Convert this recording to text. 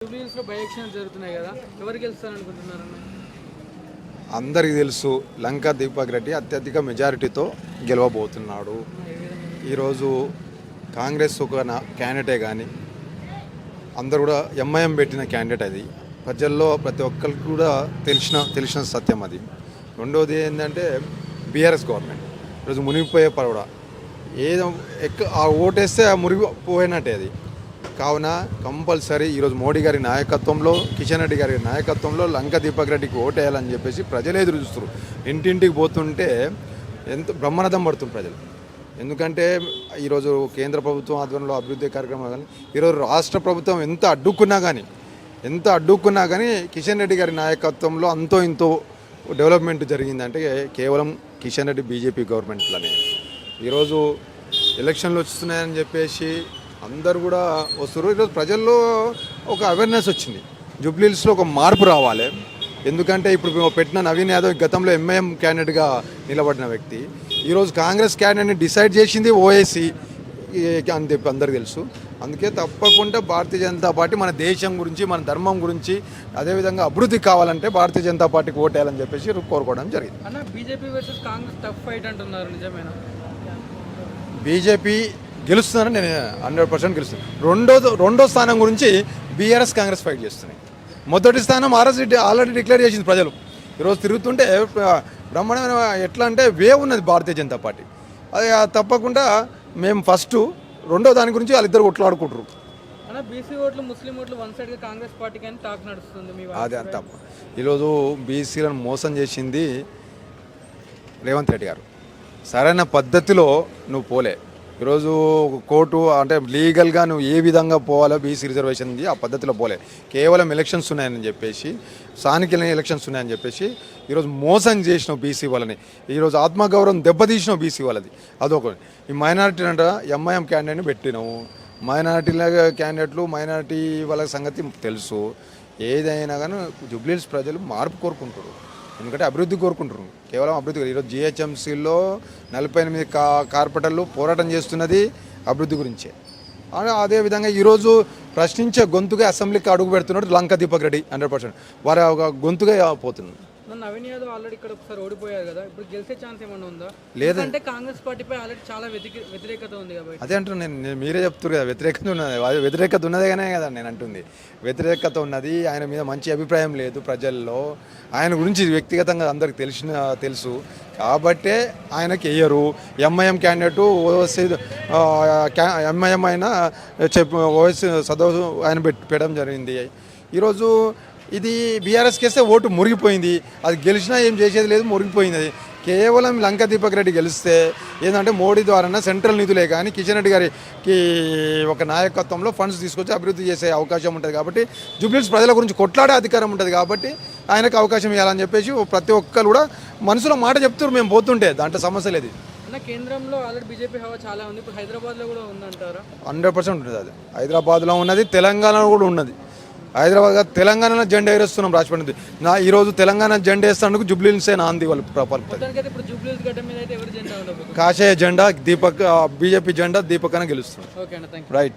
జూబ్లీహిల్స్‌లో by elections జరుగుతున్నాయి కదా, ఎవరు గెలుస్తారనుకుంటున్నారన్న? అందరికీ తెలుసు లంకా దీపక్ రెడ్డి అత్యధిక మెజారిటీతో గెలవబోతున్నాడు. ఈరోజు కాంగ్రెస్ ఒక క్యాండిడేటే కానీ అందరు కూడా ఎంఐఎం పెట్టిన క్యాండిడేట్ అది. ప్రజల్లో ప్రతి ఒక్కరికి కూడా తెలిసిన సత్యం అది. రెండోది ఏంటంటే బీఆర్ఎస్ గవర్నమెంట్ ఈరోజు మునిగిపోయే పడవ ఏదో ఆ ఓటేస్తే మునిగిపోయినట్టే అది. కావున కంపల్సరీ ఈరోజు మోడీ గారి నాయకత్వంలో, కిషన్ రెడ్డి గారి నాయకత్వంలో లంకా దీపక్ రెడ్డికి ఓటేయాలని చెప్పేసి ప్రజలే ఎదురు చూస్తారు. ఇంటింటికి పోతుంటే ఎంత బ్రహ్మరథం పడుతుంది ప్రజలు. ఎందుకంటే ఈరోజు కేంద్ర ప్రభుత్వం ఆధ్వర్యంలో అభివృద్ధి కార్యక్రమాలు కానీ, ఈరోజు రాష్ట్ర ప్రభుత్వం ఎంత అడ్డుకున్నా కానీ కిషన్ రెడ్డి గారి నాయకత్వంలో అంతో ఇంతో డెవలప్మెంట్ జరిగిందంటే కేవలం కిషన్ రెడ్డి బీజేపీ గవర్నమెంట్లోనే. ఈరోజు ఎలక్షన్లు వస్తున్నాయని చెప్పేసి అందరు కూడా వస్తారు. ఈరోజు ప్రజల్లో ఒక అవేర్నెస్ వచ్చింది, జూబ్లీహిల్స్లో ఒక మార్పు రావాలి. ఎందుకంటే ఇప్పుడు పెట్టిన నవీన్ యాదవ్ గతంలో ఎంఐఎం క్యాండిడేట్గా నిలబడిన వ్యక్తి, ఈరోజు కాంగ్రెస్ క్యాండిడేట్ని డిసైడ్ చేసింది ఓవైసీ అని చెప్పి అందరికీ తెలుసు. అందుకే తప్పకుండా భారతీయ జనతా పార్టీ మన దేశం గురించి, మన ధర్మం గురించి, అదేవిధంగా అభివృద్ధి కావాలంటే భారతీయ జనతా పార్టీకి ఓటేయాలని చెప్పేసి కోరుకోవడం జరిగింది. అన్న, BJP versus Congress tough fight అంటున్నారు, నిజమేనా? బీజేపీ గెలుస్తున్నారని నేను 100% గెలుస్తున్నాను. రెండో స్థానం గురించి బీఆర్ఎస్ కాంగ్రెస్ ఫైట్ చేస్తున్నాయి. మొదటి స్థానం ఆర్ఎస్ ఆల్రెడీ డిక్లేర్ చేసింది ప్రజలు. ఈరోజు తిరుగుతుంటే బ్రహ్మాండమైన ఎట్లా అంటే వేవ్ ఉన్నది భారతీయ జనతా పార్టీ. అది తప్పకుండా మేము ఫస్ట్, రెండో దాని గురించి వాళ్ళిద్దరు కొట్లాడుకుంటారు. అన్న, బీసీ ఓట్లు ముస్లిం ఓట్లు వన్ సైడ్గా కాంగ్రెస్ పార్టీకి అని టాక్ నడుస్తుంది. అదే తప్ప. ఈరోజు బీసీలను మోసం చేసింది రేవంత్ రెడ్డి గారు. సరైన పద్ధతిలో నువ్వు పోలే. ఈరోజు కోర్టు అంటే లీగల్గా నువ్వు ఏ విధంగా పోవాలో బీసీ రిజర్వేషన్ ఉంది, ఆ పద్ధతిలో పోలే. కేవలం ఎలక్షన్స్ ఉన్నాయని చెప్పేసి, స్థానిక ఎలక్షన్స్ ఉన్నాయని చెప్పేసి ఈరోజు మోసం చేసినావు బీసీ వాళ్ళని. ఈరోజు ఆత్మగౌరవం దెబ్బతీసినావు బీసీ వాళ్ళది. అదొక. ఈ మైనారిటీ అంట ఎంఐఎం క్యాండిడేట్ని పెట్టినావు. మైనారిటీల క్యాండిడేట్లు, మైనారిటీ వాళ్ళ సంగతి తెలుసు. ఏదైనా కానీ జూబ్లీహిల్స్ ప్రజలు మార్పు కోరుకుంటారు. ఎందుకంటే అభివృద్ధి కోరుకుంటారు, కేవలం అభివృద్ధి. ఈరోజు జిహెచ్ఎంసీలో 48 కార్పొరేటర్లు పోరాటం చేస్తున్నది అభివృద్ధి గురించే. అదేవిధంగా ఈరోజు ప్రశ్నించే గొంతుగా అసెంబ్లీకి అడుగు పెడుతున్నాడు లంకా దీపక్ రెడ్డి. 100% వారి ఒక గొంతుగా పోతుంది. నవీన్ యాదవ్ ఆల్రెడీ ఇక్కడ ఒకసారి ఓడిపోయారు కదా, ఇప్పుడు గెలిచే ఛాన్స్ ఏమన్నా ఉందా? లేదంటే కాంగ్రెస్ పార్టీపై ఆల్రెడీ చాలా వ్యతిరేకత ఉంది కాబట్టి. అదే అంటున్నా నేను, మీరే చెప్తారు కదా వ్యతిరేకత ఉన్నది. వ్యతిరేకత ఉన్నదేగానే కదా నేను అంటుంది. వ్యతిరేకత ఉన్నది, ఆయన మీద మంచి అభిప్రాయం లేదు ప్రజల్లో. ఆయన గురించి వ్యక్తిగతంగా అందరికి తెలుసు కాబట్టే ఆయనకి వేయరు. ఎంఐఎం క్యాండిడేటు ఓవైసీ ఎంఐఎం అయినా ఓవైసీ సదస్సు ఆయన పెట్టడం జరిగింది. ఈరోజు ఇది బీఆర్ఎస్కి వేస్తే ఓటు మురిగిపోయింది. అది గెలిచినా ఏం చేసేది లేదు, మురిగిపోయింది. అది కేవలం లంకా దీపక్ రెడ్డి గెలిస్తే ఏంటంటే మోడీ ద్వారా సెంట్రల్ నిధులే కానీ కిషన్ రెడ్డి గారికి ఒక నాయకత్వంలో ఫండ్స్ తీసుకొచ్చి అభివృద్ధి చేసే అవకాశం ఉంటుంది. కాబట్టి జూబ్లీహిల్స్ ప్రజల గురించి కొట్లాడే అధికారం ఉంటుంది. కాబట్టి ఆయనకు అవకాశం ఇవ్వాలని చెప్పేసి ప్రతి ఒక్కరు కూడా మనసులో మాట చెప్తారు. మేము పోతుంటే దాంట్లో సమస్య లేదు. కేంద్రంలో ఆల్రెడీ బీజేపీ హవా చాలా ఉంది, ఇప్పుడు హైదరాబాద్లో కూడా ఉందంటారా? 100% ఉంటుంది. అది హైదరాబాద్లో ఉన్నది, తెలంగాణలో కూడా ఉన్నది. హైదరాబాద్ తెలంగాణలో జెండా ఎగరేస్తున్నాం రాజపేట నుంచి. ఈరోజు తెలంగాణ జెండా వేస్తానికి జూబ్లీహిల్సే నాంది వాళ్ళు. కాషాయ జెండా దీపక్, బీజేపీ జెండా దీపక్ అని గెలుస్తుంది. రైట్.